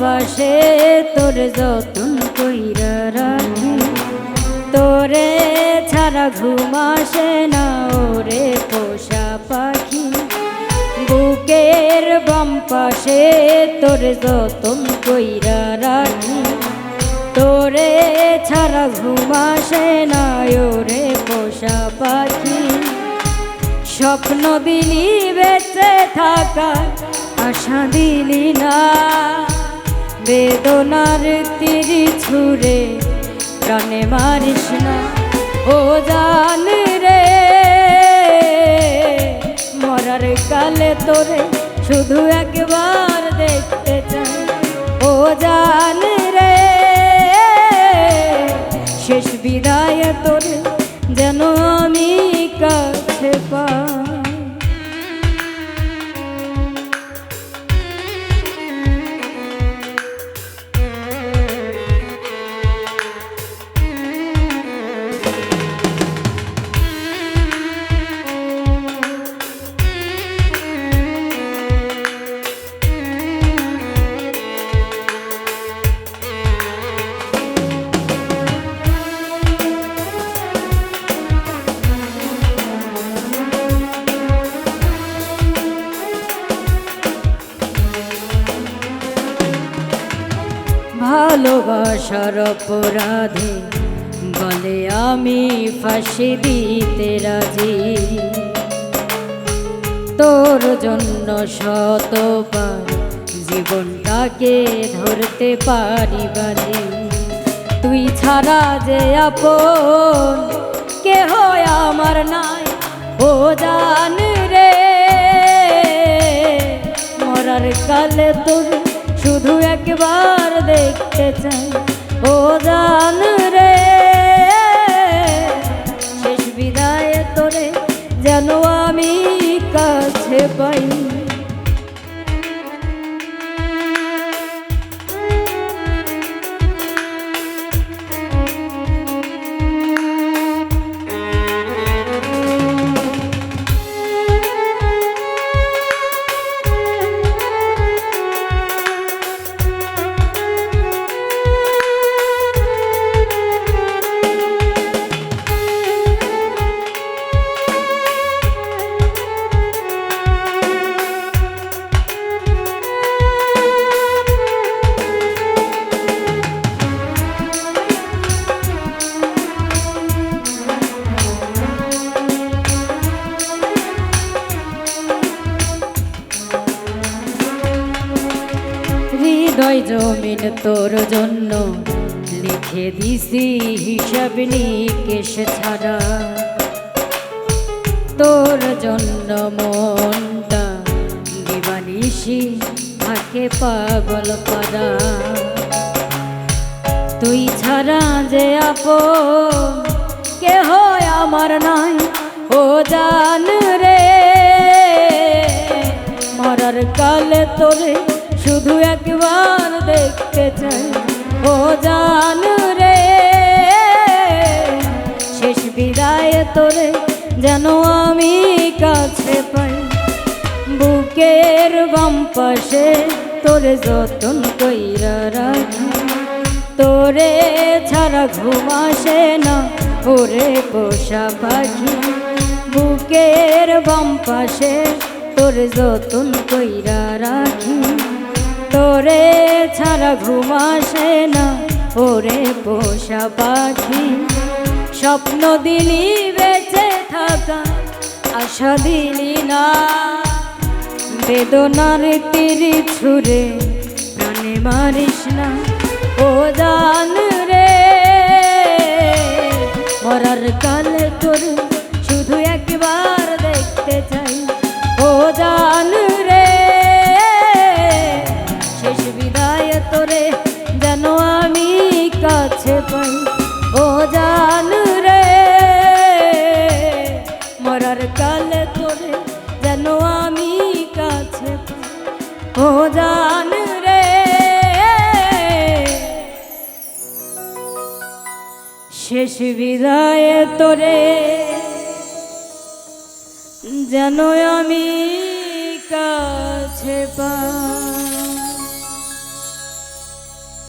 পাশে তোর যতন কইরা রাখি, তোরে ছাড়া ঘুম আসে না ওরে পোষা পাখি। বুকের বাম পাশে তোর যতন কইরা রাখি, তোরে ছাড়া ঘুম আসে না ওরে পোষা পাখি। স্বপ্ন দিলি বেঁচে থাকার আশা দিলি না, বেদনার তীর ছুঁড়ে প্রাণে মারিস না। ও জান রে মরার কালে তোরে শুধু একবার দেখতে চাই। ও জান রে শেষ বিদায় তোরে যেন আমি কাছে পাই। ভালোবাসার অপরাধে বলে আমি ফাঁসি দিতে রাজি, তোর জন্য শতবার জীবনটাকে ধরতে পারি বাজি। তুই ছাড়া যে আপন কেহ আমার নাই, ও জান রে মরার কালে তোর শুধু একবার দেখতে চাই। ও জান রে শেষ বিদায় তোরে যেন আমি কাছে পাই। হৃদয় জমিন তোর জন্য লিখে দিছি হিসাব নিকেশ ছাড়া, তোর জন্য মনটা দিবানিশি থাকে পাগল পারা। তুই ছাড়া যে আপন কেহ আমার নাই, ও জান রে মরার কালে তোরে শুধু একবার দেখতে চাই। ও জান রে শেষ বিদায় তোরে যেন আমি কাছে পাই। বুকের বাম পাশে তোরে যতন কইরা রাখি, তোরে ছাড়া ঘুম আসে না ওরে পোষা পাখি। বুকের বাম পাশে তোরে যতন কইরা রাখি, তোরে ছাড়া ঘুম আসে না ওরে পোষা পাখি। স্বপ্ন দিলি বেঁচে থাকা আশা দিলি না, বেদনার তীর ছুঁড়ে প্রাণে মারিস না। ও জান রে মরার কালে তোরে শুধু একবার দেখতে চাই। ও জান রে শেষ বিদায় তোরে যেন আমি কাছে পাই। ও জান রে মরার কালে তোরে যেন আমি কাছে পাই। ও জান রে শেষ বিদায় তোরে যেন আমি কাছে পাই।